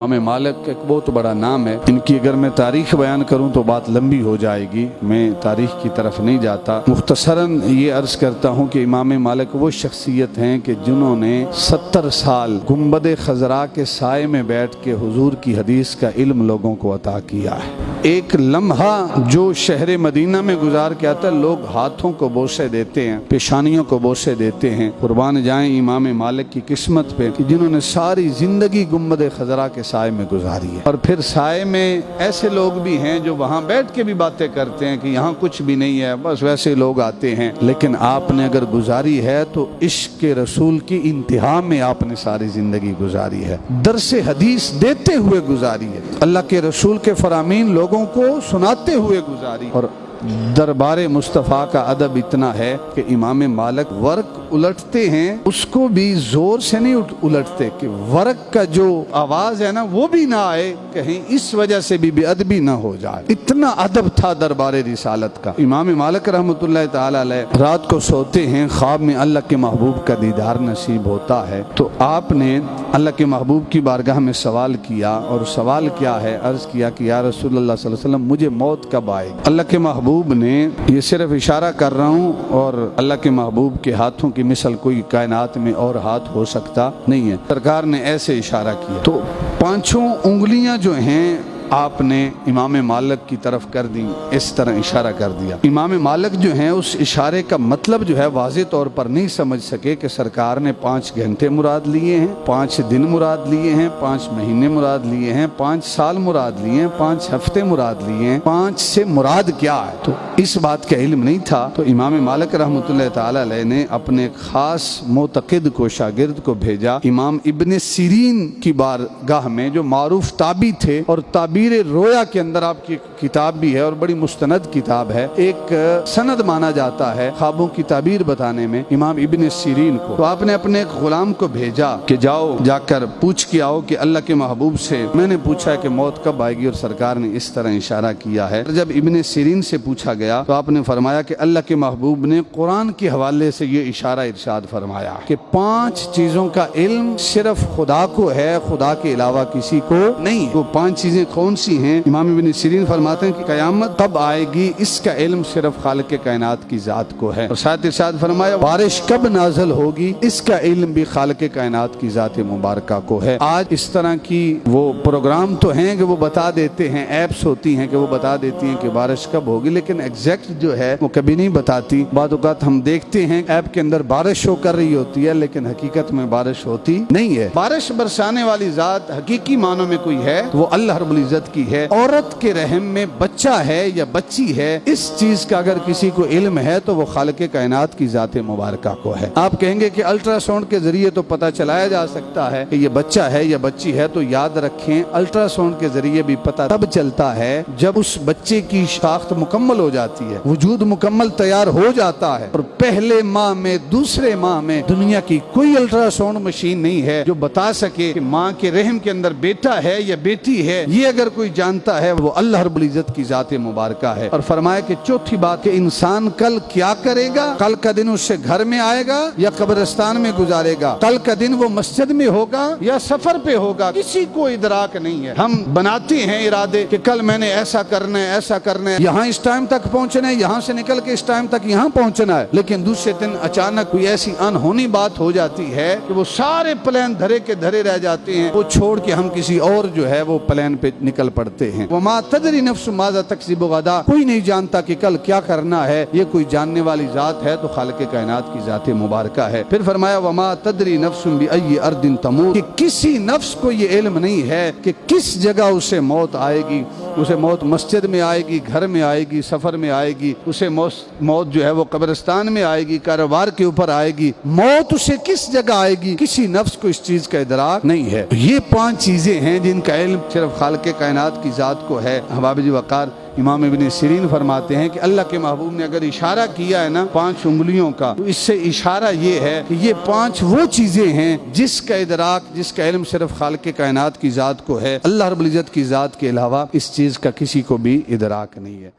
इमाम मालिक एक बहुत बड़ा नाम है। इनकी अगर मैं तारीख बयान करूं तो बात लंबी हो जाएगी, मैं तारीख की तरफ नहीं जाता। मुख्तसरन ये अर्ज करता हूं कि इमाम मालिक वो शख्सियत हैं कि जिन्होंने 70 साल गुंबद खजरा के साए में बैठ के हुजूर की हदीस का इल्म लोगों को अता किया है। एक लम्हा जो शहर मदीना में गुजार के आता, लोग हाथों को बोसे देते हैं, पेशानियों को बोसे देते हैं। कुर्बान जाएं इमाम मालिक की किस्मत पे कि जिन्होंने सारी जिंदगी गुंबद खजरा के साए में गुजारी है। और फिर साए में ऐसे लोग भी हैं जो वहाँ बैठ के भी बातें करते हैं कि यहाँ कुछ भी नहीं है, बस वैसे लोग आते हैं। लेकिन आपने अगर गुजारी है तो इश्क रसूल की इंतहा में आपने सारी जिंदगी गुजारी है, दरस हदीस देते हुए गुजारी है, अल्लाह के रसूल के फरामीन लोगों को सुनाते हुए गुजारी। और दरबार मुस्तफ़ा का अदब इतना है कि इमाम मालिक वर्क उलटते हैं, उसको भी जोर से नहीं उलटते कि वर्क का जो आवाज है ना वो भी ना आए, कहीं इस वजह से भी बेअदबी ना हो जाए। इतना अदब था दरबार रिसालत का। इमाम मालिक रहमतुल्लाह ताला अलैह रात को सोते हैं, ख्वाब में अल्लाह के महबूब का दीदार नसीब होता है। तो आपने अल्लाह के महबूब की बारगाह में सवाल किया, और सवाल क्या है, अर्ज किया कि या रसूलुल्लाह सल्लल्लाहु अलैहि वसल्लम मुझे मौत कब आएगी। अल्लाह के महबूब ने, ये सिर्फ इशारा कर रहा हूँ, और अल्लाह के महबूब के हाथों की मिसल कोई कायनात में और हाथ हो सकता नहीं है, सरकार ने ऐसे इशारा किया। तो पांचों उंगलियां जो हैं आपने इमाम मालिक की तरफ कर दी, इस तरह इशारा कर दिया। इमाम मालिक जो हैं उस इशारे का मतलब जो है वाज़े तौर पर नहीं समझ सके कि सरकार ने 5 घंटे मुराद लिए हैं, 5 दिन मुराद लिए हैं, 5 महीने मुराद लिए हैं, 5 साल मुराद लिए हैं, 5 हफ्ते मुराद लिए हैं, 5 से मुराद क्या है। तो इस बात का इल्म नहीं था। तो इमाम मालिक रहमतुल्लाह ताला अलैह ने अपने खास मोतक़िद को, शागिर्द को भेजा। इमाम इब्न सीरीन की बारगाह में, जो मारूफ ताबी थे, और ताबीर रोया के अंदर आपकी किताब भी है और बड़ी मुस्तनद किताब है, एक सनद माना जाता है ख्वाबों की ताबीर बताने में इमाम इब्न सीरीन को। तो आपने अपने एक गुलाम को भेजा कि जाओ जाकर पूछ के आओ कि अल्लाह के महबूब से मैंने पूछा कि मौत कब आएगी, और सरकार ने इस तरह इशारा किया है। जब इब्न सीरीन से पूछा गया तो आपने फरमाया कि अल्लाह के महबूब ने कुरान के हवाले से ये इशारा इरशाद फरमाया कि 5 चीजों का इल्म सिर्फ खुदा को है, खुदा के अलावा किसी को नहीं। वो 5 चीजें कौन सी हैं? इमाम इब्न सीरीन फरमाते हैं कि कयामत कब आएगी इसका इल्म सिर्फ खालिक के कायनात की जात को है। और साथ ही साथ फरमाया बारिश कब नाज़िल होगी इसका इल्म भी खालिक के कायनात की जात मुबारका को है। आज इस तरह की वो प्रोग्राम तो हैं कि वो बता देते हैं, एप्स होती हैं कि वो बता देती हैं कि बारिश कब होगी, लेकिन एग्जैक्ट जो है वो कभी नहीं बताती। बाद औक़ात हम देखते हैं ऐप के अंदर बारिश शो कर रही होती है, लेकिन हकीकत में बारिश होती नहीं है। बारिश बरसाने वाली जात हकीकी मानों में कोई है तो वो अल्लाह रब्बुल इज्जत की है। औरत के रहम में बच्चा है या बच्ची है, इस चीज का अगर किसी को इल्म है तो वो खालिक कायनात की जाते मुबारका को है। आप कहेंगे कि अल्ट्रासाउंड के जरिए तो पता चलाया जा सकता है कि ये बच्चा है या बच्ची है, तो याद रखें अल्ट्रासाउंड के जरिए भी पता तब चलता है जब उस बच्चे की साख्त मुकम्मल हो जाती है, वजूद मुकम्मल तैयार हो जाता है। और पहले माह में, दूसरे माह में दुनिया की कोई अल्ट्रासाउंड मशीन नहीं है जो बता सके कि माँ के रहम के अंदर बेटा है या बेटी है। ये अगर कोई जानता है वो अल्लाह रब्बुल इज्जत की जाते मुबारका है। और फरमाया कि चौथी बात कि इंसान कल क्या करेगा, कल का दिन उससे घर में आएगा या कब्रिस्तान में गुजारेगा, कल का दिन वो मस्जिद में होगा या सफर पे होगा, किसी को इदराक नहीं है। हम बनाते हैं इरादे कि कल मैंने ऐसा करना है, ऐसा करना है, यहाँ इस टाइम तक पहुँचना है, यहाँ से निकल के इस टाइम तक यहाँ पहुँचना है, लेकिन दूसरे दिन अचानक कोई ऐसी अनहोनी बात हो जाती है कि वो सारे प्लान धरे के धरे रह जाते हैं, वो छोड़ के हम किसी और जो है वो प्लान पे निकल पड़ते हैं। वमा तदरी नफ्सु माज़ा तक्सिबु गदा, कोई नहीं जानता कि कल क्या करना है। ये कोई जानने वाली जात है तो खालिक कायनात की जाते मुबारका है। फिर फरमाया वमा तदरी नफ्सुम बिअय्यि अर्दिन तमूत, कि किसी नफ्स को ये इल्म नहीं है कि किस जगह उसे मौत आएगी। उसे मौत मस्जिद में आएगी, घर में आएगी, सफर में आएगी, उसे मौत जो है वो कब्रिस्तान में आएगी, कारोबार के ऊपर आएगी। मौत उसे किस जगह आएगी, किसी नफ्स को इस चीज का इदराक नहीं है। ये 5 चीजें हैं जिनका इल्म सिर्फ खालिक कायनात की जात को है। हबाब जी वक़ार इमाम इब्न सीरीन फरमाते हैं कि अल्लाह के महबूब ने अगर इशारा किया है ना 5 उंगलियों का, तो इससे इशारा ये है कि ये 5 वो चीजें हैं जिसका इदराक, जिसका इल्म सिर्फ खालिक कायनात की जात को है। अल्लाह रब्बुल इज्जत की जात के अलावा इस चीज का किसी को भी इदराक नहीं है।